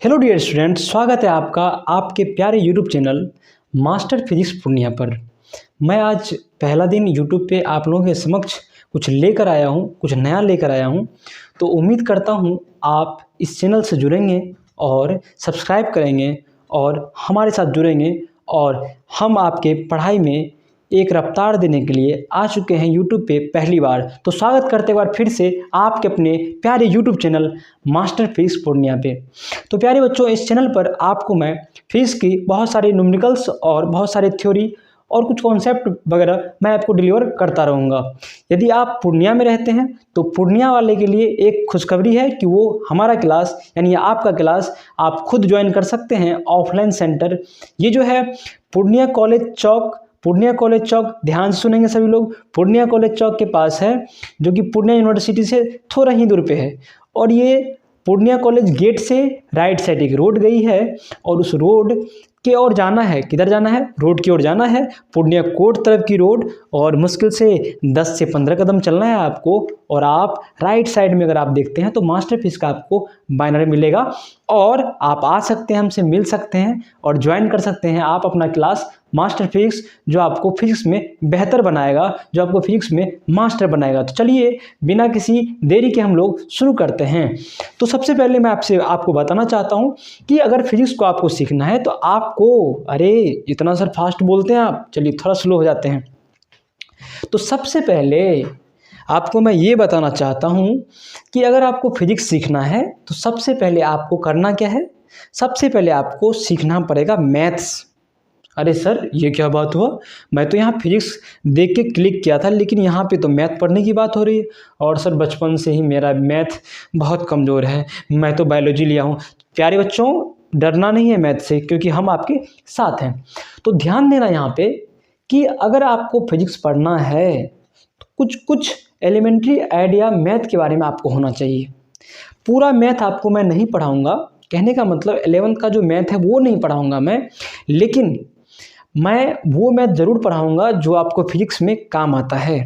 Hello dear student, स्वागत है आपका आपके प्यारे YouTube channel master physics Purnia पर। मैं आज पहला दिन यूट्यूब पे आप लोगों के समक्ष कुछ लेकर आया हूँ, कुछ नया लेकर आया हूँ। तो उम्मीद करता हूँ आप इस चैनल से जुड़ेंगे और सब्सक्राइब करेंगे और हमारे साथ जुड़ेंगे और हम आपके पढ़ाई में एक रफ्तार देने के लिए आ चुके हैं यूट्यूब पे पहली बार। तो स्वागत करते एक बार फिर से आपके अपने प्यारे YouTube channel master physics Purnia पे। तो प्यारे बच्चों, इस चैनल पर आपको मैं फिजिक्स की बहुत सारी न्यूमेरिकल्स और बहुत सारे थ्योरी और कुछ कॉन्सेप्ट वगैरह मैं आपको डिलीवर करता रहूँगा। यदि आप पूर्णिया में रहते हैं तो पूर्णिया वाले के लिए एक खुशखबरी है कि वो हमारा क्लास यानी आपका क्लास आप खुद ज्वाइन कर सकते हैं ऑफलाइन सेंटर। ये जो है पूर्णिया कॉलेज चौक ध्यान से सुनेंगे सभी लोग। पूर्णिया कॉलेज चौक के पास है, जो कि पूर्णिया यूनिवर्सिटी से थोड़ा ही दूर पे है। और ये पूर्णिया कॉलेज गेट से राइट साइड एक रोड गई है और उस रोड के ओर जाना है। किधर जाना है? रोड की ओर जाना है, पूर्णिया कोर्ट तरफ की रोड। और मुश्किल से 10 से 15 कदम चलना है आपको। और आप राइट साइड में अगर आप देखते हैं तो मास्टर फिजिक्स का आपको बैनर मिलेगा और आप आ सकते हैं, हमसे मिल सकते हैं और ज्वाइन कर सकते हैं आप अपना क्लास मास्टर फिजिक्स, जो आपको फिजिक्स में बेहतर बनाएगा, जो आपको फिजिक्स में मास्टर बनाएगा। तो चलिए बिना किसी देरी के हम लोग शुरू करते हैं। तो सबसे पहले मैं आपको बताना चाहता हूं कि अगर फिजिक्स को आपको सीखना है तो आपको, अरे इतना सर फास्ट बोलते हैं आप, चलिए थोड़ा स्लो हो जाते हैं। तो सबसे पहले आपको मैं ये बताना चाहता हूं कि अगर आपको फिजिक्स सीखना है तो सबसे पहले आपको करना क्या है? सबसे पहले आपको सीखना पड़ेगा मैथ्स। अरे सर ये क्या बात हुआ, मैं तो यहाँ फिजिक्स देख के क्लिक किया था लेकिन यहाँ पे तो मैथ पढ़ने की बात हो रही है। और सर बचपन से ही मेरा मैथ बहुत कमज़ोर है, मैं तो बायोलॉजी लिया हूँ। प्यारे बच्चों, डरना नहीं है मैथ से, क्योंकि हम आपके साथ हैं। तो ध्यान देना यहाँ पे कि अगर आपको फिजिक्स पढ़ना है तो कुछ कुछ एलिमेंट्री आइडिया मैथ के बारे में आपको होना चाहिए। पूरा मैथ आपको मैं नहीं पढ़ाऊँगा, कहने का मतलब 11th का जो मैथ है वो नहीं पढ़ाऊँगा मैं, लेकिन मैं वो मैथ ज़रूर पढ़ाऊँगा जो आपको फिजिक्स में काम आता है।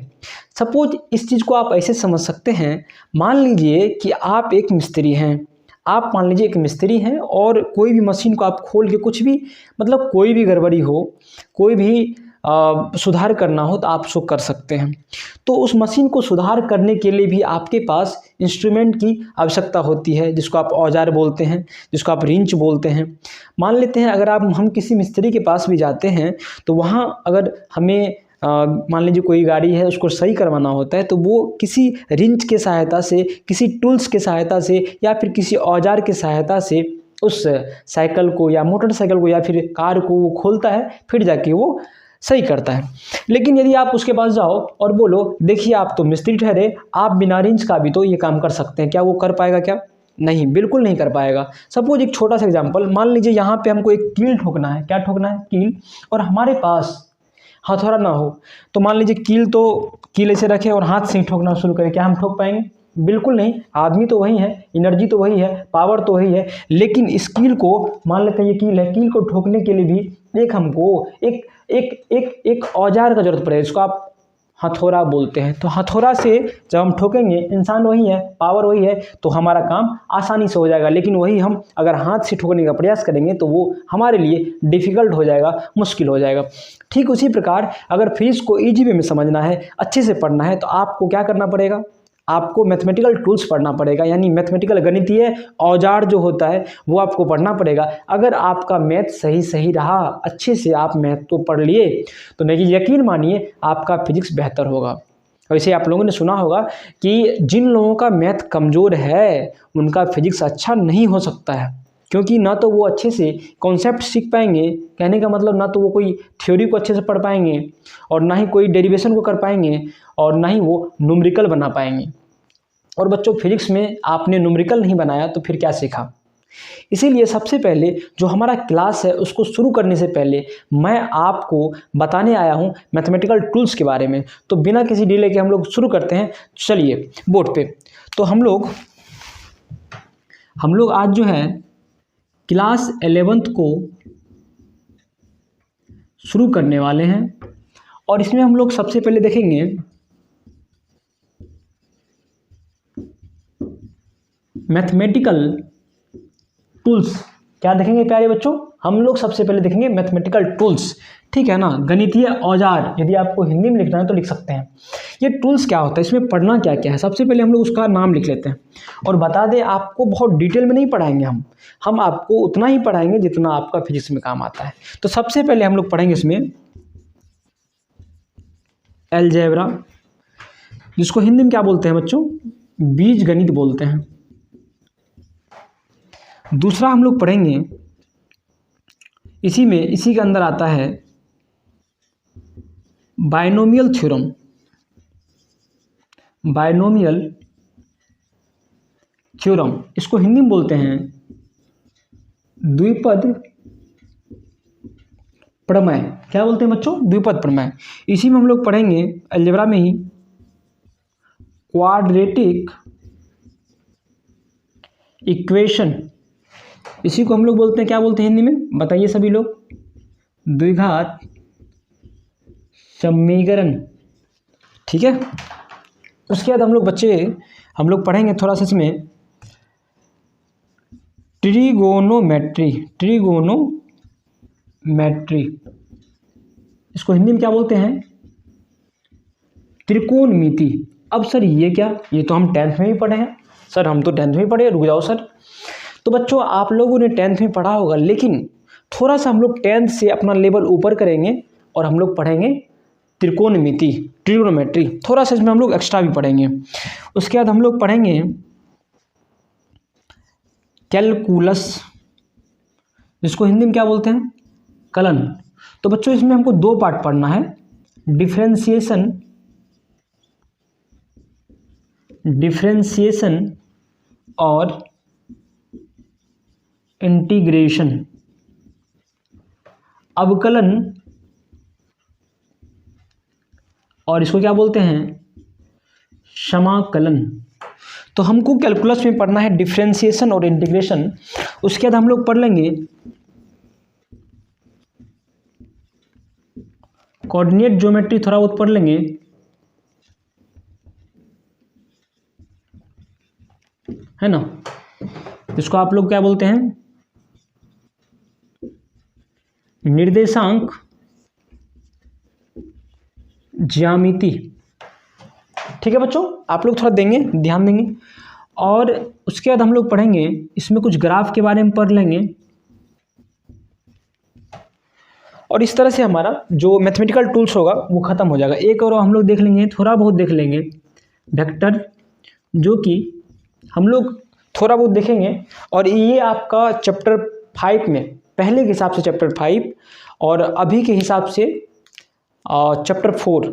सपोज इस चीज़ को आप ऐसे समझ सकते हैं, मान लीजिए कि आप एक मिस्त्री हैं। आप मान लीजिए एक मिस्त्री हैं और कोई भी मशीन को आप खोल के कुछ भी, मतलब कोई भी गड़बड़ी हो, कोई भी सुधार करना हो तो आप उसको कर सकते हैं। तो उस मशीन को सुधार करने के लिए भी आपके पास इंस्ट्रूमेंट की आवश्यकता होती है, जिसको आप औजार बोलते हैं, जिसको आप रिंच बोलते हैं। मान लेते हैं अगर हम किसी मिस्त्री के पास भी जाते हैं तो वहाँ अगर हमें मान लीजिए कोई गाड़ी है उसको सही करवाना होता है तो वो किसी रिंच के सहायता से, किसी टूल्स के सहायता से या फिर किसी औजार की सहायता से उस साइकिल को या मोटरसाइकिल को या फिर कार को वो खोलता है, फिर जाके वो सही करता है। लेकिन यदि आप उसके पास जाओ और बोलो देखिए आप तो मिस्त्री ठहरे, आप बिना रिंच का भी तो ये काम कर सकते हैं, क्या वो कर पाएगा? क्या नहीं, बिल्कुल नहीं कर पाएगा। सपोज एक छोटा सा एग्जांपल, मान लीजिए यहाँ पे हमको एक कील ठोकना है। क्या ठोकना है? कील। और हमारे पास हथौड़ा ना हो तो मान लीजिए कील ऐसे रखे और हाथ से ही ठोकना शुरू करें, क्या हम ठोक पाएंगे? बिल्कुल नहीं। आदमी तो वही है, एनर्जी तो वही है, पावर तो वही है, लेकिन इस कील को, मान लेते हैं ये कील है, कील को ठोकने के लिए भी हमको एक एक एक एक औजार का जरूरत पड़ेगा, जिसको आप हथौड़ा बोलते हैं। तो हथौड़ा से जब हम ठोकेंगे, इंसान वही है, पावर वही है, तो हमारा काम आसानी से हो जाएगा। लेकिन वही हम अगर हाथ से ठोकने का प्रयास करेंगे तो वो हमारे लिए डिफ़िकल्ट हो जाएगा, मुश्किल हो जाएगा। ठीक उसी प्रकार अगर फिजिक्स को ईजी वे में समझना है, अच्छे से पढ़ना है, तो आपको क्या करना पड़ेगा? आपको मैथमेटिकल टूल्स पढ़ना पड़ेगा, यानी मैथमेटिकल गणितीय औजार जो होता है वो आपको पढ़ना पड़ेगा। अगर आपका मैथ सही रहा, अच्छे से आप मैथ तो पढ़ लिए, तो नहीं, यकीन मानिए आपका फिजिक्स बेहतर होगा। वैसे आप लोगों ने सुना होगा कि जिन लोगों का मैथ कमज़ोर है उनका फिजिक्स अच्छा नहीं हो सकता है, क्योंकि ना तो वो अच्छे से कॉन्सेप्ट सीख पाएंगे, कहने का मतलब ना तो वो कोई थ्योरी को अच्छे से पढ़ पाएंगे और ना ही कोई डेरिवेशन को कर पाएंगे और ना ही वो न्यूमेरिकल बना पाएंगे। और बच्चों, फिजिक्स में आपने न्यूमेरिकल नहीं बनाया तो फिर क्या सीखा? इसीलिए सबसे पहले जो हमारा क्लास है उसको शुरू करने से पहले मैं आपको बताने आया हूं मैथमेटिकल टूल्स के बारे में। तो बिना किसी डिले के हम लोग शुरू करते हैं। चलिए बोर्ड पे। तो हम लोग आज जो है क्लास 11th को शुरू करने वाले हैं और इसमें हम लोग सबसे पहले देखेंगे मैथमेटिकल टूल्स। क्या देखेंगे प्यारे बच्चों, हम लोग सबसे पहले देखेंगे मैथमेटिकल टूल्स, ठीक है ना, गणितीय औजार। यदि आपको हिंदी में लिखना है तो लिख सकते हैं। ये टूल्स क्या होता है, इसमें पढ़ना क्या क्या है, सबसे पहले हम लोग उसका नाम लिख लेते हैं। और बता दें, आपको बहुत डिटेल में नहीं पढ़ाएंगे हम आपको उतना ही पढ़ाएंगे जितना आपका फिजिक्स में काम आता है। तो सबसे पहले हम लोग पढ़ेंगे इसमें अलजेब्रा, जिसको हिंदी में क्या बोलते हैं बच्चों, बीज गणित बोलते हैं। दूसरा हम लोग पढ़ेंगे, इसी के अंदर आता है बायनोमियल थ्योरम। बायनोमियल थ्योरम, इसको हिंदी में बोलते हैं द्विपद प्रमेय। क्या बोलते हैं बच्चों, द्विपद प्रमेय। इसी में हम लोग पढ़ेंगे अलजेब्रा में ही क्वाड्रेटिक इक्वेशन। इसी को हम लोग बोलते हैं, क्या बोलते हैं हिंदी में, बताइए सभी लोग, द्विघात समीकरण, ठीक है। उसके बाद हम लोग बच्चे हम लोग पढ़ेंगे थोड़ा सा इसमें ट्रिगोनोमेट्री। इसको हिंदी में क्या बोलते हैं, त्रिकोणमिति। अब सर ये क्या, ये तो हम 10th में भी पढ़े हैं सर, हम तो 10th में ही पढ़े, रुक जाओ सर। तो बच्चों आप लोगों ने 10th में पढ़ा होगा, लेकिन थोड़ा सा हम लोग 10th से अपना लेवल ऊपर करेंगे और हम लोग पढ़ेंगे त्रिकोणमिति, ट्रिगोनोमेट्री। थोड़ा सा इसमें हम लोग एक्स्ट्रा भी पढ़ेंगे। उसके बाद हम लोग पढ़ेंगे कैलकुलस, जिसको हिंदी में क्या बोलते हैं, कलन। तो बच्चों इसमें हमको 2 पार्ट पढ़ना है, डिफरेंशिएशन और इंटीग्रेशन, अवकलन, और इसको क्या बोलते हैं, समाकलन। तो हमको कैलकुलस में पढ़ना है डिफरेंशिएशन और इंटीग्रेशन। उसके बाद हम लोग पढ़ लेंगे कोऑर्डिनेट ज्योमेट्री, थोड़ा बहुत पढ़ लेंगे, है ना। इसको आप लोग क्या बोलते हैं, निर्देशांक ज्यामिति, ठीक है बच्चों। आप लोग थोड़ा देंगे, ध्यान देंगे। और उसके बाद हम लोग पढ़ेंगे, इसमें कुछ ग्राफ के बारे में पढ़ लेंगे। और इस तरह से हमारा जो मैथमेटिकल टूल्स होगा वो ख़त्म हो जाएगा। एक और हम लोग देख लेंगे, थोड़ा बहुत देख लेंगे वेक्टर, जो कि हम लोग थोड़ा बहुत देखेंगे। और ये आपका चैप्टर 5 में, पहले के हिसाब से चैप्टर 5 और अभी के हिसाब से चैप्टर 4,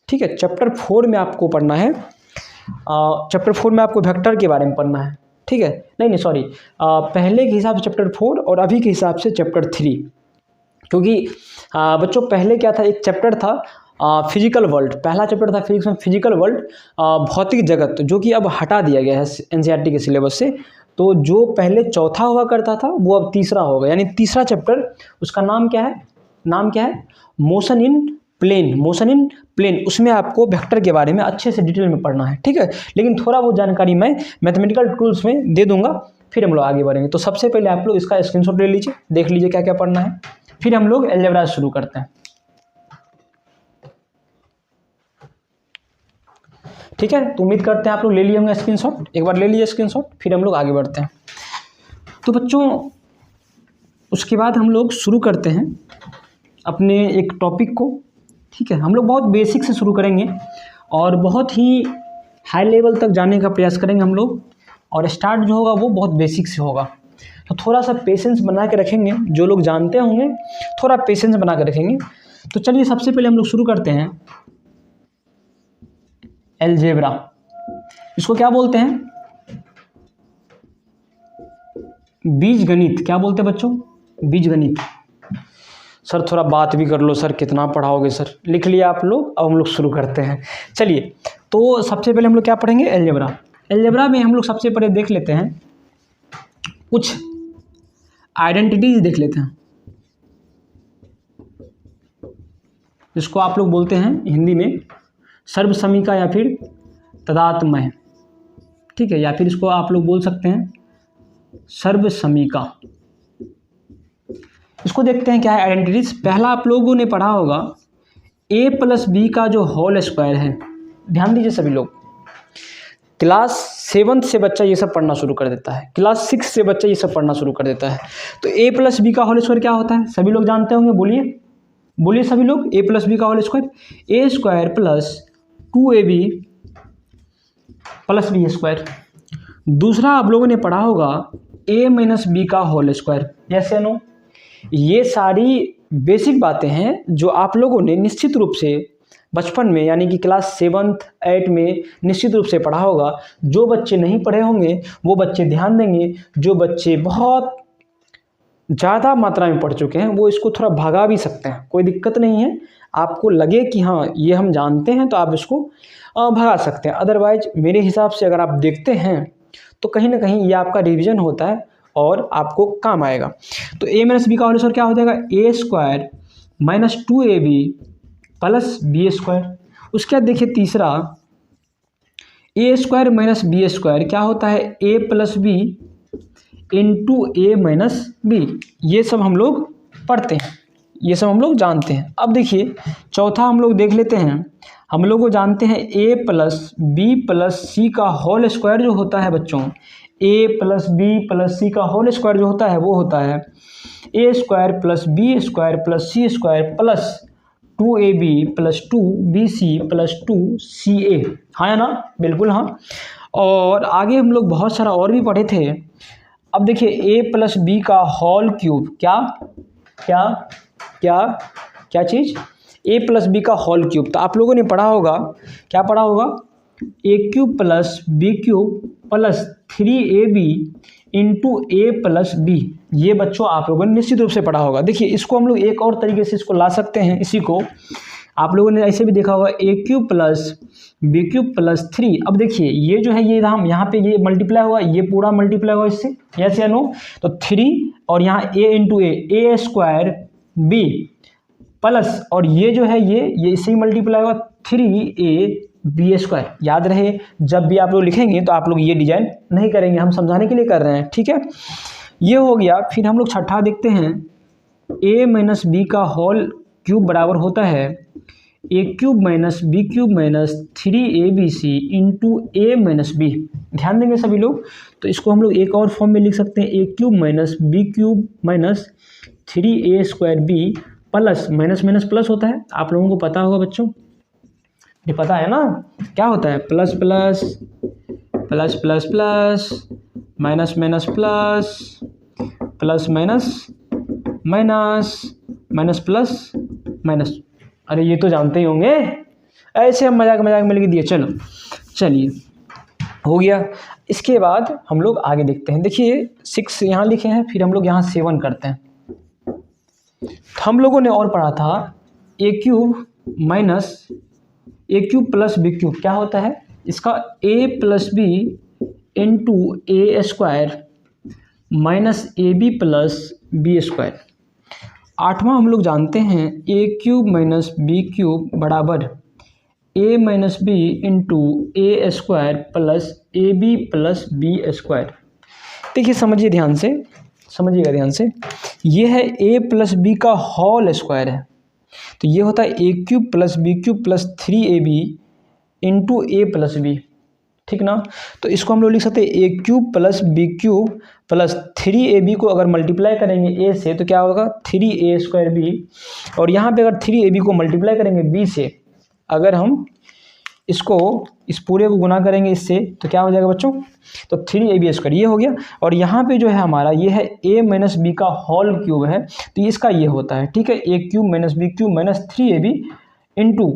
ठीक है। चैप्टर 4 में आपको पढ़ना है, चैप्टर 4 में आपको वेक्टर के बारे में पढ़ना है, ठीक है। नहीं सॉरी, पहले के हिसाब से चैप्टर 4 और अभी के हिसाब से चैप्टर 3। क्योंकि बच्चों पहले क्या था, एक चैप्टर था फिजिकल वर्ल्ड, पहला चैप्टर था फिजिक्स में फिजिकल वर्ल्ड, भौतिक जगत, जो कि अब हटा दिया गया है एनसीईआरटी के सिलेबस से। तो जो पहले चौथा हुआ करता था वो अब तीसरा होगा, यानी तीसरा चैप्टर, उसका नाम क्या है, मोशन इन प्लेन। उसमें आपको वेक्टर के बारे में अच्छे से डिटेल में पढ़ना है, ठीक है। लेकिन थोड़ा बहुत जानकारी मैं मैथमेटिकल टूल्स में दे दूंगा, फिर हम लोग आगे बढ़ेंगे। तो सबसे पहले आप लोग इसका स्क्रीनशॉट ले लीजिए, देख लीजिए क्या क्या पढ़ना है, फिर हम लोग अलजेब्रा शुरू करते हैं, ठीक है। तो उम्मीद करते हैं आप लोग ले लिए होंगे स्क्रीनशॉट, एक बार ले लीजिए स्क्रीनशॉट, फिर हम लोग आगे बढ़ते हैं। तो बच्चों उसके बाद हम लोग शुरू करते हैं अपने एक टॉपिक को, ठीक है। हम लोग बहुत बेसिक से शुरू करेंगे और बहुत ही हाई लेवल तक जाने का प्रयास करेंगे हम लोग, और स्टार्ट जो होगा वो बहुत बेसिक से होगा। तो थोड़ा सा पेशेंस बना के रखेंगे, जो लोग जानते होंगे थोड़ा पेशेंस बना के रखेंगे। तो चलिए सबसे पहले हम लोग शुरू करते हैं अलजेब्रा। इसको क्या बोलते हैं, बीजगणित। क्या बोलते हैं बच्चों, बीजगणित। सर थोड़ा बात भी कर लो सर, कितना पढ़ाओगे सर, लिख लिया आप लोग। अब हम लोग शुरू करते हैं। चलिए, तो सबसे पहले हम लोग क्या पढ़ेंगे, अलजेब्रा। अलजेब्रा में हम लोग सबसे पहले देख लेते हैं कुछ आइडेंटिटीज, देख लेते हैं, जिसको आप लोग बोलते हैं हिंदी में सर्वसमीका या फिर तदात्मय, ठीक है। या फिर इसको आप लोग बोल सकते हैं सर्वसमीका। इसको देखते हैं क्या है आइडेंटिटीज। पहला आप लोगों ने पढ़ा होगा a प्लस बी का जो होल स्क्वायर है। ध्यान दीजिए सभी लोग, क्लास 7 से बच्चा ये सब पढ़ना शुरू कर देता है, क्लास 6 से बच्चा ये सब पढ़ना शुरू कर देता है। तो a प्लस बी का होल स्क्वायर क्या होता है, सभी लोग जानते होंगे, बोलिए बोलिए सभी लोग। a प्लस बी का whole square a square plus 2ab plus B square. दूसरा आप लोगों ने पढ़ा होगा a माइनस बी का होल स्क्वायर। यस या नो? ये सारी बेसिक बातें हैं जो आप लोगों ने निश्चित रूप से बचपन में यानी कि क्लास 7th 8 में निश्चित रूप से पढ़ा होगा। जो बच्चे नहीं पढ़े होंगे वो बच्चे ध्यान देंगे, जो बच्चे बहुत ज़्यादा मात्रा में पढ़ चुके हैं वो इसको थोड़ा भगा भी सकते हैं, कोई दिक्कत नहीं है। आपको लगे कि हाँ ये हम जानते हैं तो आप इसको भगा सकते हैं। अदरवाइज मेरे हिसाब से अगर आप देखते हैं तो कहीं ना कहीं ये आपका रिवीजन होता है और आपको काम आएगा। तो a माइनस बी का होल स्क्वायर क्या हो जाएगा, a square minus 2ab plus B square. उसके बाद देखिए तीसरा a square minus B square क्या होता है, a plus B into A minus B. ये सब हम लोग पढ़ते हैं, ये सब हम लोग जानते हैं। अब देखिए चौथा हम लोग देख लेते हैं। हम लोग को जानते हैं a प्लस बी प्लस सी का होल स्क्वायर जो होता है बच्चों, a प्लस बी प्लस सी का होल स्क्वायर जो होता है वो होता है a square plus B square plus C square plus 2ab plus 2bc plus 2ca। हाँ या ना? बिल्कुल हाँ। और आगे हम लोग बहुत सारा और भी पढ़े थे। अब देखिए a प्लस बी का होल क्यूब क्या क्या क्या क्या चीज़, a प्लस बी का होल क्यूब। तो आप लोगों ने पढ़ा होगा, क्या पढ़ा होगा, a cube plus B cube plus 3ab into A plus B. ये बच्चों आप लोगों ने निश्चित रूप से पढ़ा होगा। देखिए इसको हम लोग एक और तरीके से इसको ला सकते हैं। इसी को आप लोगों ने ऐसे भी देखा होगा a cube plus B cube plus 3। अब देखिए ये जो है ये हम यहाँ पे ये मल्टीप्लाई होगा, ये पूरा मल्टीप्लाई होगा इससे, यस या नो? तो 3 और यहाँ a into A square B plus और ये जो है ये इससे ही मल्टीप्लाई होगा 3a बी स्क्वायर। याद रहे जब भी आप लोग लिखेंगे तो आप लोग ये डिजाइन नहीं करेंगे, हम समझाने के लिए कर रहे हैं, ठीक है। ये हो गया। फिर हम लोग छठा देखते हैं a माइनस बी का होल क्यूब बराबर होता है a cube minus B cube minus 3abc into A minus B. ध्यान देंगे सभी लोग। तो इसको हम लोग एक और फॉर्म में लिख सकते हैं a cube minus B cube minus 3a square B plus minus minus plus होता है, आप लोगों को पता होगा बच्चों, ये पता है ना क्या होता है, plus plus plus plus plus minus minus plus plus minus minus minus plus minus. अरे ये तो जानते ही होंगे, ऐसे हम मजाक मजाक में लिख दिए। चलो चलिए हो गया। इसके बाद हम लोग आगे देखते हैं। देखिए 6 यहाँ लिखे हैं, फिर हम लोग यहाँ 7 करते हैं। हम लोगों ने और पढ़ा था a cube minus A cube plus B cube क्या होता है, इसका a plus B into A square minus A B plus B square. आठवां हम लोग जानते हैं a cube minus B cube बराबर a minus B into A square plus A B plus B square. देखिए समझिए ध्यान से, समझिएगा ध्यान से, ये है a प्लस बी का होल स्क्वायर है। तो ये होता है a cube plus B cube plus 3ab into A plus B, ठीक ना। तो इसको हम लोग लिख सकते हैं a cube plus B cube plus 3ab को अगर मल्टीप्लाई करेंगे a से तो क्या होगा 3a स्क्वायर बी, और यहाँ पे अगर 3ab को मल्टीप्लाई करेंगे b से, अगर हम इसको इस पूरे को गुना करेंगे इससे तो क्या हो जाएगा बच्चों, तो 3ab स्क्वायर ये हो गया। और यहाँ पे जो है हमारा ये है a माइनस बी का होल क्यूब है, तो इसका ये होता है, ठीक है, a cube minus B cube minus 3ab into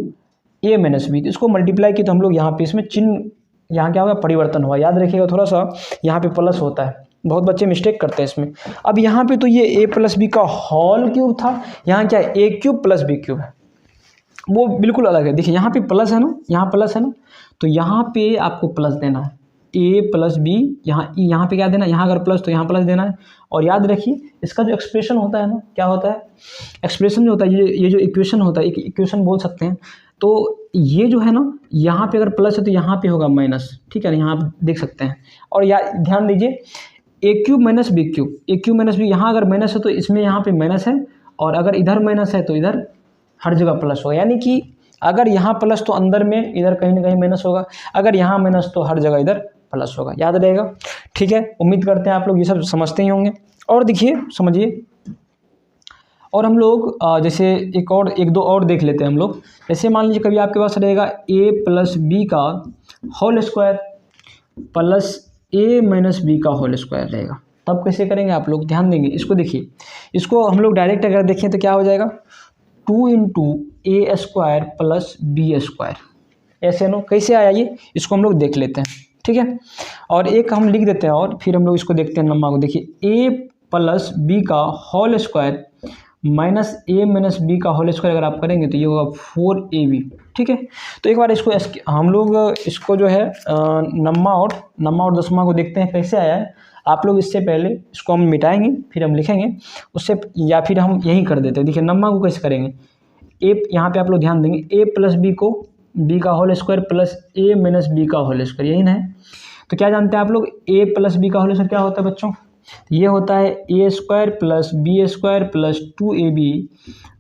A minus B. तो इसको मल्टीप्लाई की तो हम लोग यहाँ पे इसमें चिन्ह यहाँ क्या होगा परिवर्तन हुआ, याद रखिएगा थोड़ा सा, यहाँ पे प्लस होता है, बहुत बच्चे मिस्टेक करते हैं इसमें। अब यहाँ पे तो ये a प्लस बी का होल क्यूब था, यहाँ क्या है a cube plus B cube है, वो बिल्कुल अलग है। देखिए यहाँ पे प्लस है ना, यहाँ प्लस है ना, तो यहाँ पे आपको प्लस देना है a प्लस बी, यहाँ पे क्या देना है, यहाँ अगर प्लस तो यहाँ प्लस देना है। और याद रखिए इसका जो एक्सप्रेशन होता है ना, क्या होता है एक्सप्रेशन जो होता है, ये जो इक्वेशन होता है, एक इक्वेशन बोल सकते हैं। तो ये जो है ना, यहाँ पे अगर प्लस है तो यहाँ पे होगा माइनस, ठीक है ना, यहाँ आप देख सकते हैं। और ध्यान दीजिए ए क्यूब माइनस बी क्यूब, ए क्यूब माइनस बी, यहाँ अगर माइनस है तो इसमें यहाँ पे माइनस है, और अगर इधर माइनस है तो इधर हर जगह प्लस होगा। यानी कि अगर यहाँ प्लस तो अंदर में इधर कहीं ना कहीं माइनस होगा, अगर यहाँ माइनस तो हर जगह इधर प्लस होगा। याद रहेगा, ठीक है। उम्मीद करते हैं आप लोग ये सब समझते ही होंगे। और देखिए समझिए, और हम लोग जैसे एक दो और देख लेते हैं हम लोग। जैसे मान लीजिए कभी आपके पास रहेगा a प्लस बी का whole square plus a minus B का होल स्क्वायर रहेगा, तब कैसे करेंगे आप लोग ध्यान देंगे। इसको देखिए, इसको हम लोग डायरेक्ट अगर देखें तो क्या हो जाएगा, 2 into A square plus B square, ऐसे नो कैसे आया ये, इसको हम लोग देख लेते हैं, ठीक है। और एक हम लिख देते हैं और फिर हम लोग इसको देखते हैं नम्मा को। देखिए a प्लस बी का whole square minus A minus B का होल स्क्वायर अगर आप करेंगे तो ये होगा 4ab, ठीक है। तो एक बार इसको हम लोग इसको जो है नम्मा और दसवां को देखते हैं कैसे आया है। आप लोग इससे पहले इसको हम मिटाएंगे फिर हम लिखेंगे उससे, या फिर हम यही कर देते हैं। देखिए नम्मा को कैसे करेंगे, ए यहाँ पे आप लोग ध्यान देंगे, ए प्लस बी को बी का whole square plus A minus B का होल स्क्वायर, यही ना है। तो क्या जानते हैं आप लोग, ए प्लस बी का होल स्क्वायर क्या होता है बच्चों, ये होता है A square plus B square plus 2ab,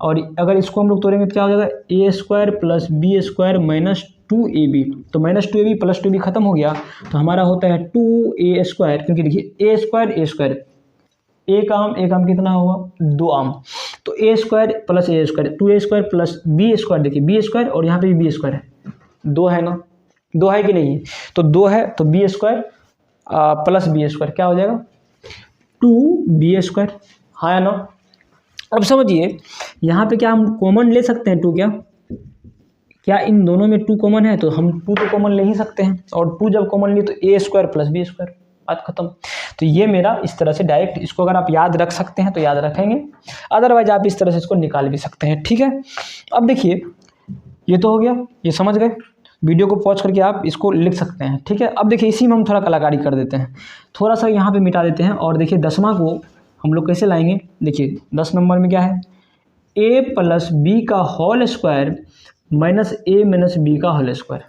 और अगर इसको हम लोग तोड़ेंगे तो क्या हो जाएगा, A square plus B square minus 2ab। तो माइनस 2ab प्लस 2ab खत्म हो गया, तो हमारा होता है 2a स्क्वायर, क्योंकि देखिए ए स्क्वायर एक आम कितना होगा, 2 आम। तो A square plus A square 2a square plus B square, देखिए बी स्क्वायर और यहाँ पे भी बी स्क्वायर है, 2 है ना, 2 है कि नहीं है, तो 2 है, तो B square plus B square क्या हो जाएगा, 2b स्क्वायर, हाँ या ना। अब समझिए यहाँ पे क्या हम कॉमन ले सकते हैं 2, क्या इन दोनों में 2 कॉमन है, तो हम 2 तो कॉमन ले ही सकते हैं, और 2 जब कॉमन लिए तो A square plus B square, बात खत्म। तो ये मेरा इस तरह से डायरेक्ट, इसको अगर आप याद रख सकते हैं तो याद रखेंगे, अदरवाइज आप इस तरह से इसको निकाल भी सकते हैं, ठीक है। अब देखिए ये तो हो गया, ये समझ गए, वीडियो को पॉज करके आप इसको लिख सकते हैं, ठीक है। अब देखिए इसी में हम थोड़ा कलाकारी कर देते हैं, थोड़ा सा यहाँ पे मिटा देते हैं, और देखिए दसवां को हम लोग कैसे लाएंगे। देखिए 10 नंबर में क्या है, a प्लस बी का whole square minus A minus B का होल स्क्वायर,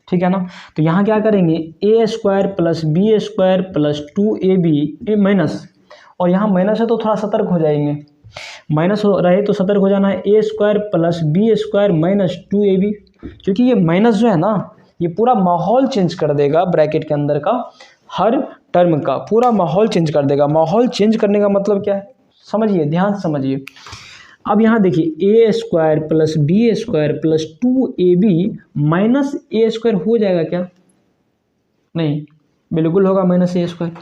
ठीक है ना। तो यहाँ क्या करेंगे, A square plus B square plus 2ab minus, और यहाँ माइनस है तो थोड़ा सतर्क हो जाएंगे, माइनस हो रहे तो सतर्क हो जाना है, A square plus B square minus 2ab, क्योंकि ये माइनस जो है ना ये पूरा माहौल चेंज कर देगा, ब्रैकेट के अंदर का हर टर्म का पूरा माहौल चेंज कर देगा। माहौल चेंज करने का मतलब क्या है, समझिए, ध्यान से समझिए। अब यहाँ देखिए A square plus B square plus 2ab minus A square हो जाएगा क्या, नहीं, बिल्कुल होगा, minus A square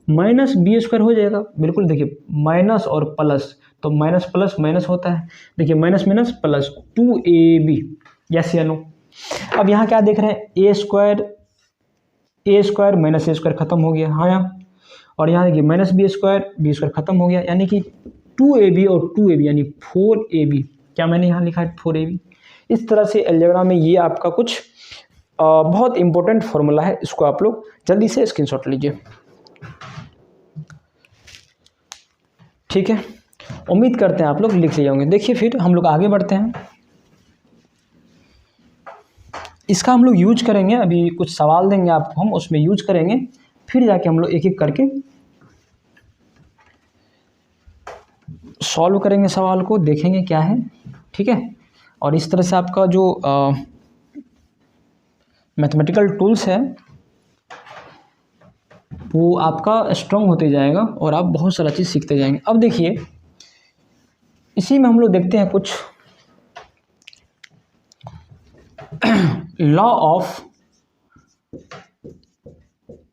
minus B square हो जाएगा, बिल्कुल। देखिए माइनस और प्लस, तो माइनस प्लस माइनस होता है, देखिए minus minus plus 2ab, yes या नो। अब यहाँ क्या देख रहे हैं, ए स्क्वायर माइनस ए स्क्वायर खत्म हो गया, हाँ यहाँ, और यहाँ देखिए माइनस बी स्क्वायर खत्म हो गया, यानी कि 2ab और 2ab यानी 4ab, क्या मैंने यहाँ लिखा है 4ab। इस तरह से अलजेब्रा में ये आपका कुछ बहुत इंपॉर्टेंट फॉर्मूला है, इसको आप लोग जल्दी से स्क्रीनशॉट लीजिए, ठीक है। उम्मीद करते हैं आप लोग लिख लिए होंगे। देखिए फिर हम लोग आगे बढ़ते हैं, इसका हम लोग यूज करेंगे, अभी कुछ सवाल देंगे आपको हम, उसमें यूज करेंगे, फिर जाके हम लोग एक एक करके सॉल्व करेंगे सवाल को, देखेंगे क्या है, ठीक है। और इस तरह से आपका जो मैथमेटिकल टूल्स है वो आपका स्ट्रॉन्ग होते जाएगा और आप बहुत सारा चीज़ सीखते जाएंगे। अब देखिए इसी में हम लोग देखते हैं कुछ law of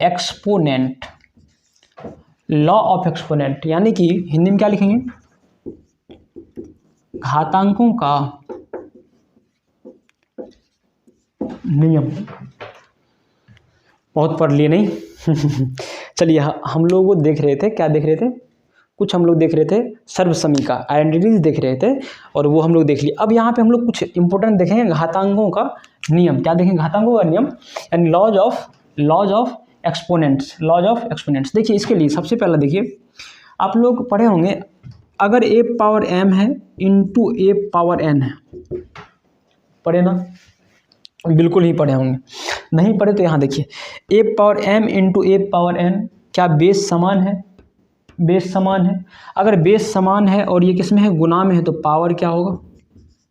exponent, law of exponent यानी कि हिंदी में क्या लिखेंगे, घातांकों का नियम। बहुत पढ़ लिए नहीं चलिए हम लोग वो देख रहे थे, क्या देख रहे थे, कुछ हम लोग देख रहे थे सर्वसमीका, आइडेंटिटीज देख रहे थे, और वो हम लोग देख लिए। अब यहाँ पे हम लोग कुछ इंपॉर्टेंट देखेंगे, घातांकों का नियम। क्या देखेंगे, घातांकों का नियम यानी लॉज ऑफ एक्सपोनेंट्स। देखिए इसके लिए सबसे पहला देखिए, आप लोग पढ़े होंगे, अगर a पावर m है इंटू a पावर n है, पढ़े ना, बिल्कुल ही पढ़े होंगे, नहीं पढ़े तो यहाँ देखिए a power m into a power n क्या बेस समान है? बेस समान है। अगर बेस समान है और ये किस में है? गुना में है, तो पावर क्या होगा?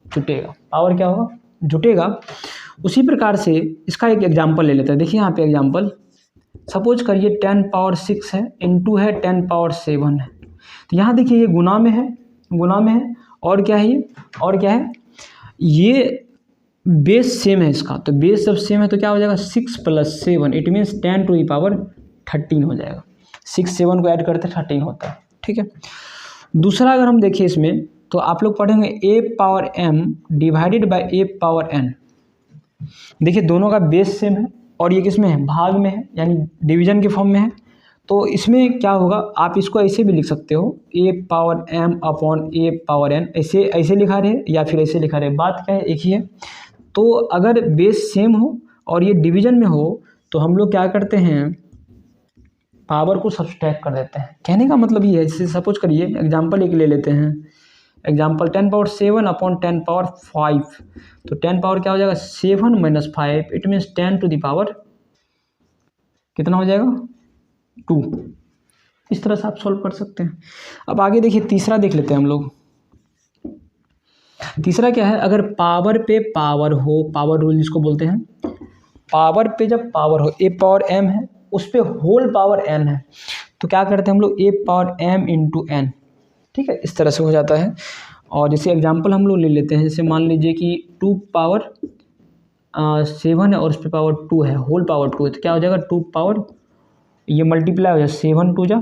जुटेगा। पावर क्या होगा? जुटेगा। उसी प्रकार से इसका एक एग्जाम्पल ले लेते हैं। देखिए यहाँ पे एग्जाम्पल, सपोज करिए 10 पावर 6 है, इनटू है 10 पावर 7 है। तो यहाँ देखिए ये गुना में है, गुना में है, और क्या है ये? और क्या है? ये बेस सेम है इसका, तो बेस जब सेम है तो क्या हो जाएगा? 6 + 7, it means 10 to the power 13 हो जाएगा। 6 7 को ऐड करते 13 होता है। ठीक है। दूसरा अगर हम देखें इसमें, तो आप लोग पढ़ेंगे a power m divided by a power n। देखिए दोनों का बेस सेम है और ये किस में है? भाग में है, यानी डिवीजन के फॉर्म में है। तो इसमें क्या होगा? आप इसको ऐसे भी लिख सकते हो, a power m upon a power n, ऐसे ऐसे लिखा रहे या फिर ऐसे लिखा रहे, बात क्या है? एक ही है। तो अगर बेस सेम हो और ये डिवीजन में हो तो हम लोग क्या करते हैं? पावर को सब्सट्रैक्ट कर देते हैं। कहने का मतलब ये है, जैसे सपोज करिए एग्जांपल एक ले लेते हैं, एग्जांपल 10 पावर 7 अपॉन 10 पावर 5। तो 10 पावर क्या हो जाएगा? 7 - 5, it means 10 to the power कितना हो जाएगा? 2। इस तरह से आप सॉल्व कर सकते हैं। अब आगे देखिए तीसरा देख लेते हैं हम लोग। तीसरा क्या है? अगर पावर पे पावर हो, पावर रूल जिसको बोलते हैं, पावर पे जब पावर हो, a पावर m है, उस पे होल पावर n है, तो क्या करते हैं हम लोग? a power m into n। ठीक है, इस तरह से हो जाता है। और जैसे एग्जांपल हम लोग ले लेते हैं, जैसे मान लीजिए कि 2 पावर 7 है और उस पर पावर 2 है, होल पावर 2 है, तो क्या हो जाएगा? 2 पावर, ये मल्टीप्लाई हो जाए 7 2 जा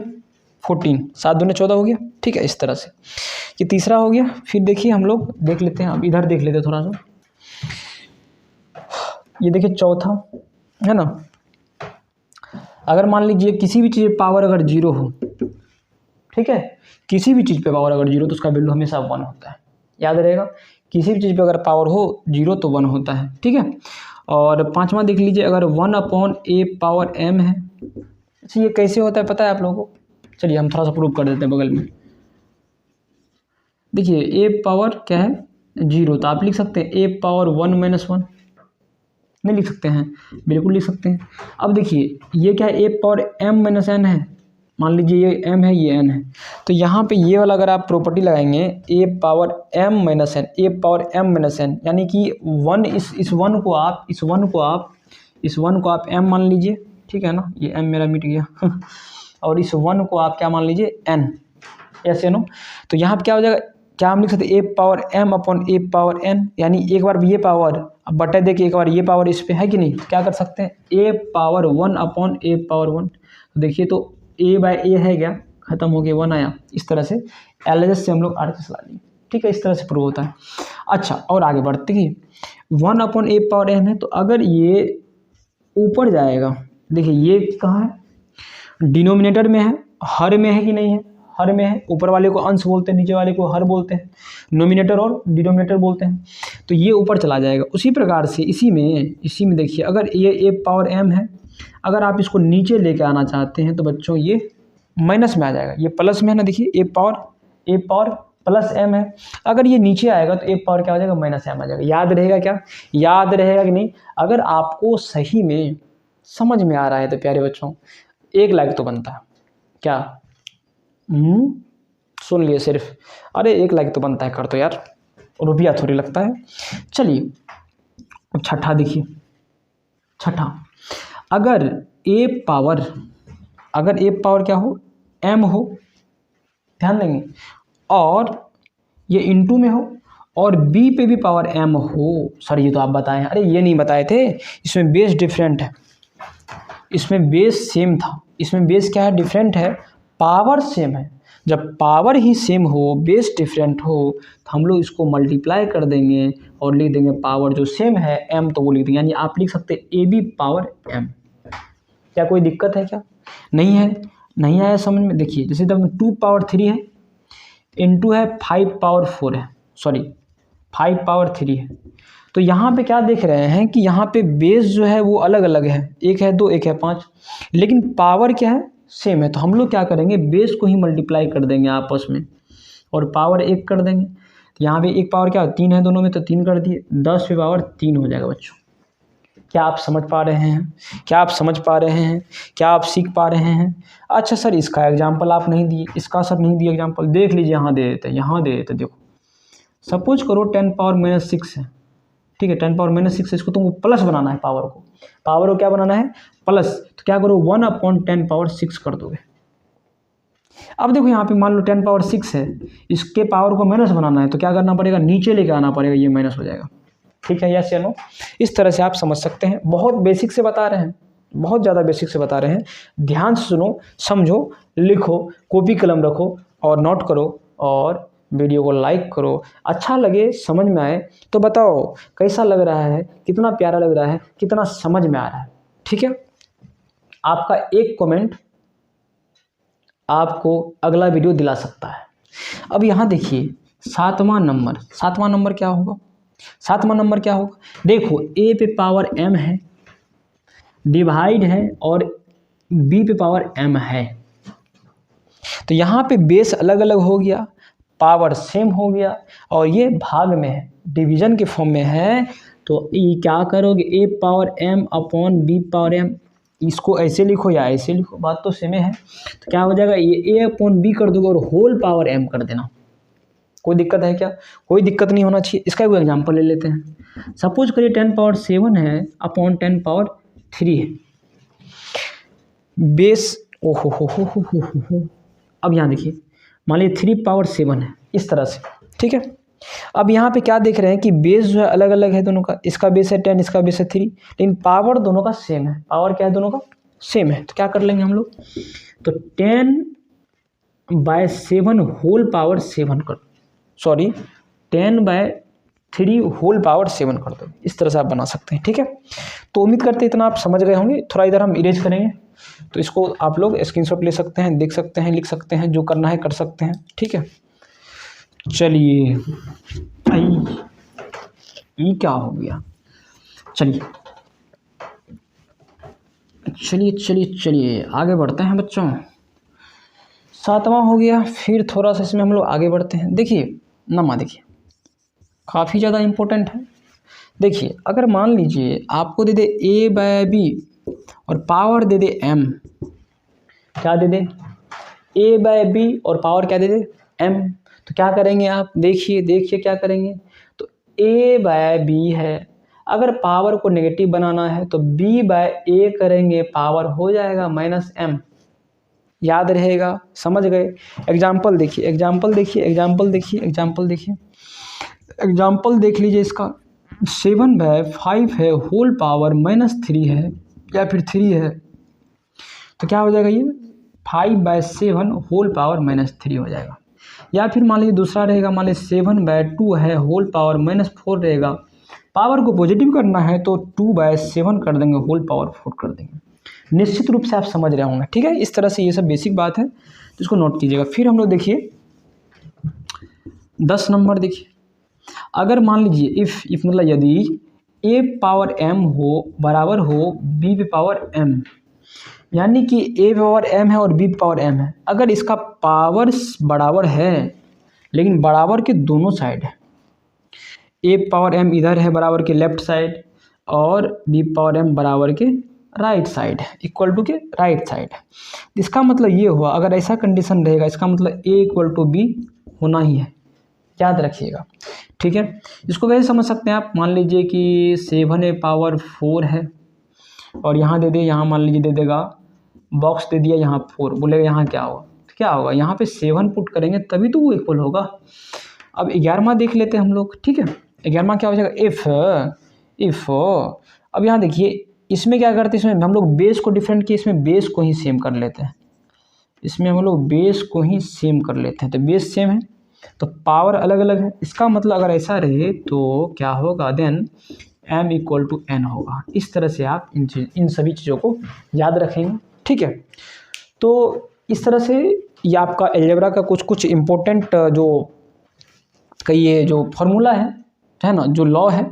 14, 7 दूने 14 हो गया। ठीक है, इस तरह से ये तीसरा हो गया। फिर देखिए हम लोग देख लेते हैं, अब इधर देख लेते हैं थोड़ा सा। ये देखिए चौथा है ना, अगर मान लीजिए किसी भी चीज़ पावर अगर 0 हो, ठीक है, किसी भी चीज़ पे पावर अगर 0 तो उसका वैल्यू हमेशा 1 होता है, याद रहेगा। किसी भी चीज़ पे अगर पावर हो 0 तो 1 होता है। ठीक है। और पांचवा देख लीजिए, अगर 1 अपॉन a पावर m है, अच्छा ये कैसे होता है पता है आप लोगों को? चलिए हम थोड़ा सा प्रूव कर देते हैं बगल में। देखिए a पावर क्या है? 0, तो आप लिख सकते हैं a पावर 1 - 1, नहीं लिख सकते हैं? बिल्कुल लिख सकते हैं। अब देखिए ये क्या है? a पावर m - n है, मान लीजिए ये m है, ये n है, तो यहाँ पे ये वाला अगर आप प्रॉपर्टी लगाएंगे a power m - n, a power m - n, यानी कि 1, इस 1 को आप इस 1 को आप m मान लीजिए। ठीक है ना, ये m मेरा मिट गया और इस 1 को आप क्या मान लीजिए? n, ऐसे नो। तो यहाँ पे क्या हो जाएगा? क्या हम लिख सकते हैं? a power m upon a power n, यानी एक बार ये पावर अब बटा दे के एक बार ये पावर इस पे है कि नहीं, तो क्या कर सकते हैं? a power 1 upon a power 1। तो देखिए तो a बाय a है क्या? खत्म हो गया, 1 आया। इस तरह से एलएचएस से हम लोग आरएचएस ला लिए। ठीक है, इस तरह से प्रूव होता है। अच्छा, और आगे बढ़ते ही 1 अपॉन a पावर m है, तो अगर ये ऊपर जाएगा, देखिए ये कहाँ है? डिनोमिनेटर में है, हर में है कि नहीं है? हर में है। ऊपर वाले को अंश बोलते हैं, नीचे वाले को हर बोलते हैं, नोमिनेटर और डिनोमिनेटर बोलते हैं। तो ये ऊपर चला जाएगा। उसी प्रकार से इसी में देखिए, अगर ये a पावर m है, अगर आप इसको नीचे लेके आना चाहते हैं तो बच्चों ये माइनस में आ जाएगा, ये प्लस में है ना। देखिए a पावर प्लस m है, अगर ये नीचे आएगा तो a पावर क्या हो जाएगा? -m आ जाएगा। याद रहेगा क्या? याद रहेगा कि नहीं? अगर आपको सही में समझ में आ रहा है तो प्यारे बच्चों 1 लाइक तो बनता है। क्या सुन लिए सिर्फ? अरे 1 लाइक तो बनता है, कर तो यार, रुपया थोड़ी लगता है। चलिए अब छठा देखिए। छठा, अगर a पावर क्या हो? m हो, ध्यान देंगे, और ये इनटू में हो और b पे भी पावर m हो। सर ये तो आप बताए हैं। अरे ये नहीं बताए थे, इसमें बेस डिफरेंट है, इसमें बेस सेम था, इसमें बेस क्या है? डिफरेंट है, पावर सेम है। जब पावर ही सेम हो, बेस डिफरेंट हो, तो हम लोग इसको मल्टीप्लाई कर देंगे और लिख देंगे पावर जो सेम है m, तो वो लिख देंगे, यानी आप लिख सकते हैं ab पावर m। क्या कोई दिक्कत है क्या? नहीं है? नहीं आया समझ में? देखिए जैसे जब 2 पावर 3 है, इनटू है 5 पावर 4 है, सॉरी 5 पावर 3 है, तो यहाँ पे क्या देख रहे हैं कि यहाँ पे बेस जो है वो अलग अलग है, एक है 2, एक है 5, लेकिन पावर क्या है? सेम है। तो हम लोग क्या करेंगे? बेस को ही मल्टीप्लाई कर देंगे आपस में और पावर 1 कर देंगे। तो यहाँ पे एक पावर क्या है? 3 है दोनों में, तो 3 कर दिए, 10 पे पावर 3 हो जाएगा बच्चों। क्या आप समझ पा रहे हैं? क्या आप समझ पा रहे हैं? क्या आप सीख पा रहे हैं? अच्छा सर, इसका एग्जाम्पल आप नहीं दिए, इसका सर नहीं दिए एग्जाम्पल, देख लीजिए यहाँ दे देते हैं, यहाँ दे देते। देखो सपोज करो 10⁻⁻6 है, ठीक है, 10⁻⁻6 इसको तुमको प्लस बनाना है, पावर को क्या बनाना है? प्लस। तो क्या करो 1/10⁻6 कर दोगे। अब देखो यहाँ पे मान लो 10⁻6 है, इसके पावर को माइनस बनाना है तो क्या करना पड़ेगा? नीचे लेके आना पड़ेगा, ये माइनस हो जाएगा। ठीक है, यस या नो? इस तरह से आप समझ सकते हैं। बहुत बेसिक से बता रहे हैं, बहुत ज़्यादा बेसिक से बता रहे हैं। ध्यान से सुनो, समझो, लिखो, कॉपी कलम रखो और नोट करो और वीडियो को लाइक करो। अच्छा लगे, समझ में आए तो बताओ कैसा लग रहा है, कितना प्यारा लग रहा है, कितना समझ में आ रहा है। ठीक है, आपका एक कमेंट आपको अगला वीडियो दिला सकता है। अब यहाँ देखिए 7वां नंबर क्या होगा? 7वां नंबर क्या होगा? देखो a पे पावर m है, डिवाइड है, और b पे पावर m है। तो यहाँ पे बेस अलग अलग हो गया, पावर सेम हो गया, और ये भाग में है, डिवीजन के फॉर्म में है। तो ये क्या करोगे? a power m upon b power m, इसको ऐसे लिखो या ऐसे लिखो, बात तो सेम है। तो क्या हो जाएगा? ये a अपॉन b कर दोगे और होल पावर m कर देना। कोई दिक्कत है क्या? कोई दिक्कत नहीं होना चाहिए। इसका कोई एग्जांपल ले लेते हैं। सपोज करिए 10⁻7 है अपॉन 10⁻3 है, बेस हो। अब यहाँ देखिए, मान लीजिए 3⁻7 है, इस तरह से। ठीक है, अब यहाँ पे क्या देख रहे हैं कि बेस जो है अलग अलग है दोनों का। इसका बेस है 10, इसका बेस है 3, लेकिन पावर दोनों का सेम है। पावर क्या है? दोनों का सेम है। तो क्या कर लेंगे हम लोग? तो 10/7 होल पावर 7 कर, सॉरी 10/3 होल पावर 7 कर दो। इस तरह से आप बना सकते हैं। ठीक है, तो उम्मीद करते हैं इतना आप समझ गए होंगे। थोड़ा इधर हम इरेज करेंगे, तो इसको आप लोग स्क्रीनशॉट ले सकते हैं, देख सकते हैं, लिख सकते हैं, जो करना है कर सकते हैं। ठीक है, चलिए, ये क्या हो गया? चलिए आगे बढ़ते हैं बच्चों। 7वां हो गया, फिर थोड़ा सा इसमें हम लोग आगे बढ़ते हैं। देखिए नमा, देखिए काफ़ी ज़्यादा इम्पोर्टेंट है। देखिए अगर मान लीजिए आपको दे दे a/b और पावर दे दे m, क्या दे दे? a/b और पावर क्या दे दे? m। तो क्या करेंगे आप? देखिए क्या करेंगे? तो a/b है, अगर पावर को नेगेटिव बनाना है तो b/a करेंगे, पावर हो जाएगा -m। याद रहेगा, समझ गए? एग्जाम्पल देखिए, एग्जाम्पल देख लीजिए। इसका 7/5 है, होल पावर -3 है, या फिर 3 है। तो क्या हो जाएगा? ये 5/7 होल पावर -3 हो जाएगा। या फिर मान लीजिए दूसरा रहेगा, मान लीजिए 7/2 है, होल पावर -4 रहेगा। पावर को पॉजिटिव करना है तो 2/7 कर देंगे, होल पावर 4 कर देंगे। निश्चित रूप से आप समझ रहे होंगे। ठीक है, इस तरह से ये सब बेसिक बात है, तो इसको नोट कीजिएगा। फिर हम लोग देखिए 10 नंबर। देखिए अगर मान लीजिए इफ मतलब यदि a पावर m हो बराबर हो b पे पावर m, यानी कि a पावर m है और b पावर m है। अगर इसका पावर बराबर है, लेकिन बराबर के दोनों साइड है, a पावर m इधर है बराबर के लेफ्ट साइड, और b पावर m बराबर के राइट साइड है, इक्वल टू के राइट साइड है। इसका मतलब ये हुआ, अगर ऐसा कंडीशन रहेगा, इसका मतलब a = b होना ही है, याद रखिएगा। ठीक है, इसको वैसे समझ सकते हैं आप। मान लीजिए कि 7/4 है, और यहाँ दे दे, यहाँ मान लीजिए दे देगा बॉक्स दे दिया, यहाँ 4, बोलेगा यहाँ क्या होगा? तो क्या होगा? यहाँ पे 7 पुट करेंगे तभी तो वो इक्वल होगा। अब 11वां देख लेते हैं हम लोग। ठीक है, 11वां क्या हो जाएगा? इफ़। अब यहाँ देखिए, इसमें क्या करते हैं? इसमें हम लोग बेस को डिफरेंट किए, इसमें बेस को ही सेम कर लेते हैं। तो बेस सेम है तो पावर अलग अलग है। इसका मतलब अगर ऐसा रहे तो क्या होगा? देन m = n होगा। इस तरह से आप इन सभी चीज़ों को याद रखेंगे। ठीक है, तो इस तरह से ये आपका अलजेब्रा का कुछ इम्पोर्टेंट जो फॉर्मूला है ना, जो लॉ है,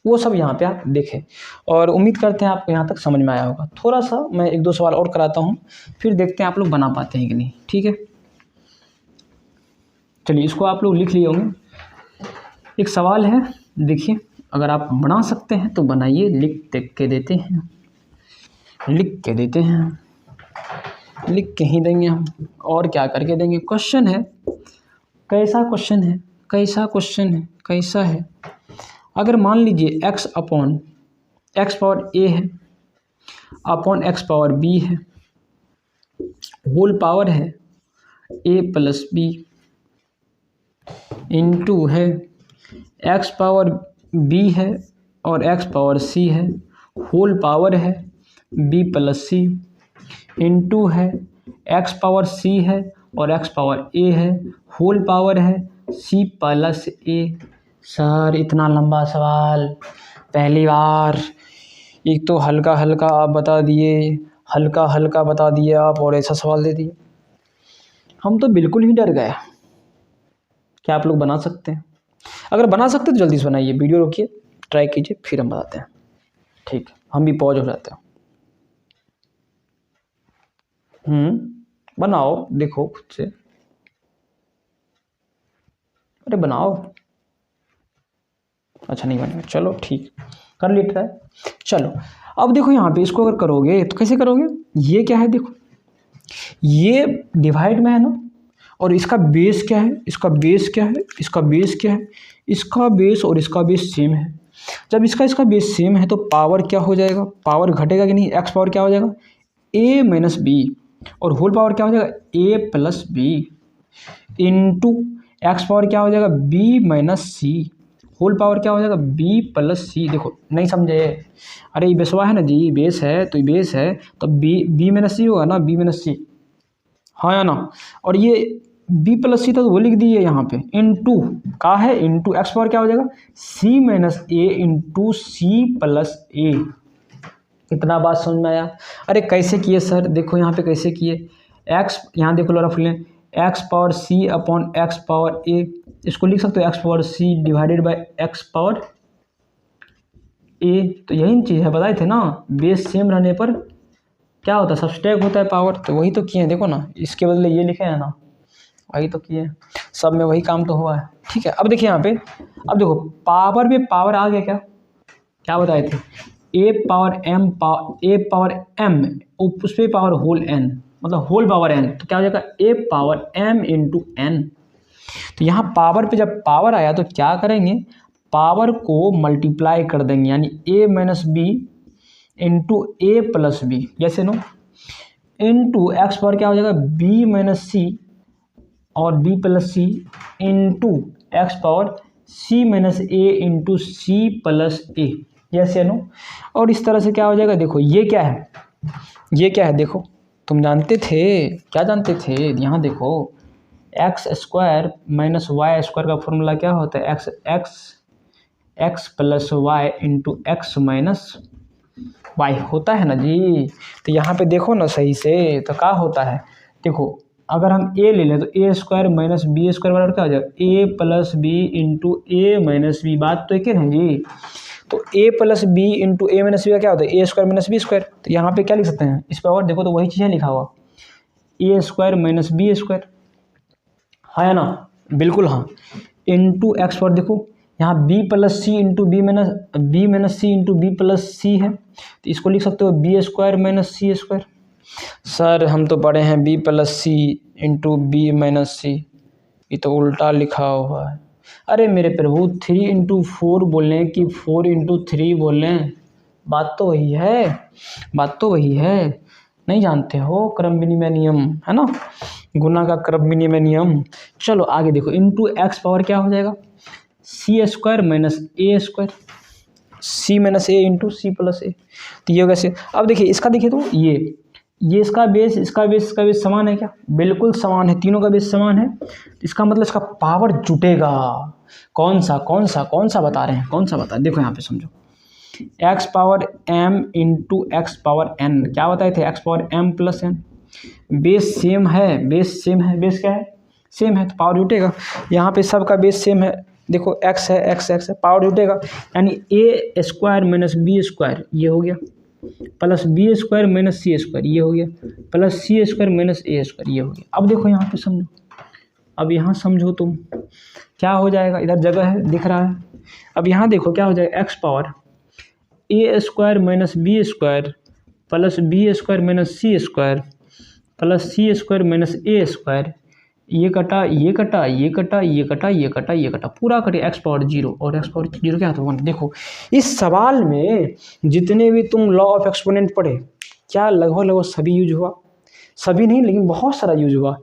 वो सब यहाँ पे आप देखें। और उम्मीद करते हैं आपको यहाँ तक समझ में आया होगा। थोड़ा सा मैं 1-2 सवाल और कराता हूँ, फिर देखते हैं आप लोग बना पाते हैं कि नहीं। ठीक है, चलिए इसको आप लोग लिख लिए होंगे। एक सवाल है, देखिए अगर आप बना सकते हैं तो बनाइए, लिख के देते हैं, लिख के ही देंगे हम, और क्या करके देंगे। क्वेश्चन है, कैसा क्वेश्चन है, कैसा है। अगर मान लीजिए x upon x power a है अपॉन x पावर b है, होल पावर है a प्लस b इंटू है x पावर b है और x पावर c है, होल पावर है b प्लस c इंटू है x पावर c है और x पावर a है, होल पावर है c प्लस a। सर इतना लंबा सवाल पहली बार, एक तो हल्का हल्का आप बता दिए, हल्का बता दिए आप, और ऐसा सवाल दे दिए, हम तो बिल्कुल ही डर गए। क्या आप लोग बना सकते हैं? अगर बना सकते तो जल्दी से बनाइए, वीडियो रोकिए, ट्राई कीजिए, फिर हम बताते हैं। ठीक, हम भी पॉज हो जाते हैं। बनाओ, देखो खुद से, अरे बनाओ। अच्छा नहीं बनेगा, चलो ठीक, कर ली ट्राई। चलो अब देखो यहाँ पे इसको अगर करोगे तो कैसे करोगे, ये क्या है देखो, ये डिवाइड में है ना, और इसका बेस क्या है, इसका बेस क्या है, इसका बेस क्या है, इसका बेस और इसका बेस सेम है। जब इसका बेस सेम है तो पावर क्या हो जाएगा, पावर घटेगा कि नहीं, एक्स पावर क्या हो जाएगा a माइनस बी, और होल पावर क्या हो जाएगा a plus B into x power क्या हो जाएगा b minus C, whole power क्या हो जाएगा b प्लस सी। देखो नहीं समझे, अरे ये बेसवा है ना जी, बेस है तो बेस है तो b माइनस सी होगा ना, b माइनस सी, हाँ या ना। और ये b प्लस सी था तो वो लिख दिए यहाँ पे, इंटू का है, इंटू एक्स पावर क्या हो जाएगा c माइनस ए इंटू सी प्लस ए। इतना बात समझ में आया? अरे कैसे किए सर, देखो यहाँ पे कैसे किए, x यहाँ देखो लो रफ लें, x power c upon x power ए, इसको लिख सकते हो x power C divided by x power ए। तो यही चीज़ है, बताए थे ना, बेस सेम रहने पर क्या होता है, सबस्ट्रैक्ट होता है पावर, तो वही तो किए हैं। देखो ना, इसके बदले ये लिखे हैं ना, वही तो किए, सब में वही काम तो हुआ है। ठीक है, अब देखिए यहाँ पे, अब देखो पावर में पावर आ गया, क्या बताए थे, ए पावर एम उस पर पावर होल एन, मतलब होल पावर एन, तो क्या हो जाएगा ए पावर एम इंटू एन। तो यहाँ पावर पे जब पावर आया तो क्या करेंगे, पावर को मल्टीप्लाई कर देंगे, यानी ए minus B into A plus B, जैसे नो, इंटू एक्स पावर क्या हो जाएगा बी माइनस सी और बी प्लस सी इंटू एक्स पावर सी माइनस ए इंटू सी प्लस ए, यस या नो। और इस तरह से क्या हो जाएगा, देखो ये क्या है, ये क्या है, देखो तुम जानते थे, क्या जानते थे, यहाँ देखो X square minus Y square का फॉर्मूला क्या होता है, X plus Y into X minus Y होता है ना जी। तो यहाँ पे देखो ना सही से, तो क्या होता है, देखो अगर हम a ले लें तो A square minus B square बराबर क्या हो जाएगा A plus B into A minus B, बात तो एक है जी। तो a plus B into A minus B का क्या होता है A square minus B square. तो यहाँ पे क्या लिख सकते हैं, इस पर और देखो तो वही चीज़ है लिखा हुआ, ए स्क्वायर माइनस बी स्क्वायर, हाँ या ना, बिल्कुल हाँ, इंटू एक्स पर देखो यहाँ बी प्लस सी इंटू बी माइनस सी इंटू बी प्लस सी है, तो इसको लिख सकते हो बी स्क्वायर माइनस सी स्क्वायर। सर हम तो पढ़े हैं बी प्लस सी इंटू बी माइनस सी, ये तो उल्टा लिखा हुआ है। अरे मेरे प्रभु 3 इंटू 4 बोलें कि 4 इंटू 3 बोलें, बात तो वही है, बात तो वही है, नहीं जानते हो क्रम विनिमय नियम है ना, गुना का क्रम विनिमय नियम। चलो आगे देखो, इंटू एक्स पावर क्या हो जाएगा सी square minus A square, C minus A into C plus ए, तो ये कैसे। अब देखिए इसका, देखिए तो ये इसका बेस, इसका बेस समान है क्या, बिल्कुल समान है, तीनों का बेस समान है, इसका मतलब इसका पावर जुटेगा। कौन सा बता रहे हैं, कौन सा बता, देखो यहाँ पे समझो, X power M into x power N, क्या बताए थे X power M plus N, base same है, बेस क्या है सेम है, तो पावर जुटेगा। यहाँ पे सबका बेस सेम है, देखो एक्स है, पावर जुटेगा, यानी ए स्क्वायर माइनस बी स्क्वायर ये हो गया, प्लस बी स्क्वायर माइनस सी स्क्वायर ये हो गया, plus C square minus A square ये हो गया। अब देखो यहाँ पे समझो, अब यहाँ समझो तुम क्या हो जाएगा, इधर जगह है दिख रहा है, अब यहाँ देखो क्या हो जाएगा, X power A square minus B square plus B square minus C square plus C square minus A square, ये कटा ये कटा ये कटा ये कटा ये कटा ये कटा, पूरा कटे एक्स पावर 0 और एक्स पावर 0 क्या था 1। देखो इस सवाल में जितने भी तुम लॉ ऑफ एक्सपोनेंट पढ़े, क्या लगभग सभी यूज हुआ, सभी नहीं लेकिन बहुत सारा यूज हुआ।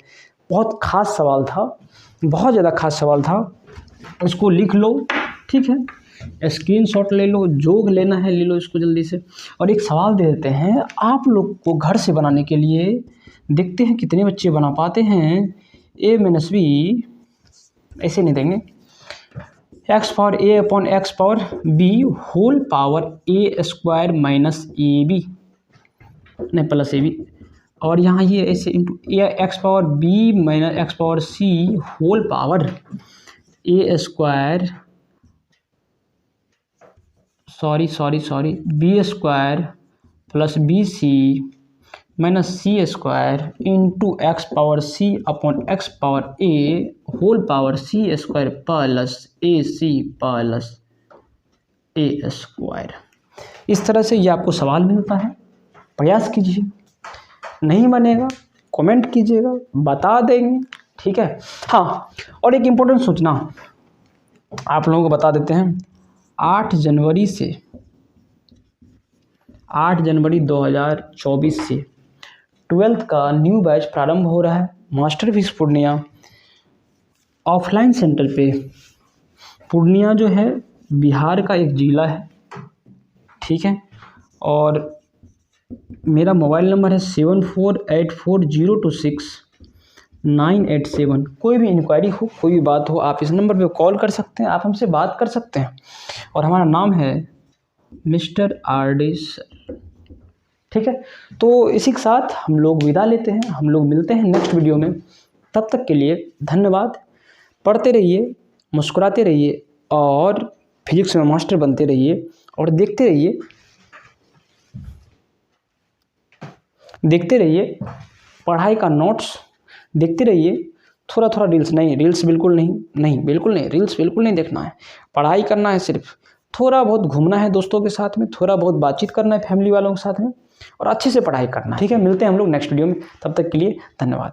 बहुत खास सवाल था, बहुत ज़्यादा खास सवाल था, इसको लिख लो, ठीक है, स्क्रीनशॉट ले लो, जो लेना है ले लो इसको जल्दी से। और एक सवाल दे देते हैं आप लोग को घर से बनाने के लिए, देखते हैं कितने बच्चे बना पाते हैं। ए माइनस बी ऐसे नहीं देंगे, x power a upon x power b whole power A square minus A b, नहीं प्लस ए बी, और यहाँ ये ऐसे into x power b minus x power c whole power A square sorry b square plus b c minus C square into x power c upon x power a whole power c square plus a c plus A square. इस तरह से ये आपको सवाल मिलता है, प्रयास कीजिए, नहीं बनेगा कमेंट कीजिएगा, बता देंगे, ठीक है। हाँ, और एक इम्पोर्टेंट सूचना आप लोगों को बता देते हैं, 8 जनवरी 2024 से 12th का न्यू बैच प्रारंभ हो रहा है master physics Purnia offline centre पे। पूर्णिया जो है बिहार का एक जिला है, ठीक है, और मेरा मोबाइल नंबर है 7484026987। कोई भी इंक्वायरी हो, कोई भी बात हो, आप इस नंबर पे कॉल कर सकते हैं, आप हमसे बात कर सकते हैं। और हमारा नाम है मिस्टर RD सर, ठीक है। तो इसी के साथ हम लोग विदा लेते हैं, हम लोग मिलते हैं नेक्स्ट वीडियो में। तब तक के लिए धन्यवाद। पढ़ते रहिए, मुस्कुराते रहिए और फिजिक्स में मास्टर बनते रहिए, और देखते रहिए पढ़ाई का नोट्स, देखते रहिए थोड़ा थोड़ा रील्स नहीं, रील्स बिल्कुल नहीं रील्स बिल्कुल नहीं देखना है, पढ़ाई करना है, सिर्फ थोड़ा बहुत घूमना है दोस्तों के साथ में, थोड़ा बहुत बातचीत करना है फैमिली वालों के साथ में, और अच्छे से पढ़ाई करना है, ठीक है। मिलते हैं हम लोग नेक्स्ट वीडियो में, तब तक के लिए धन्यवाद।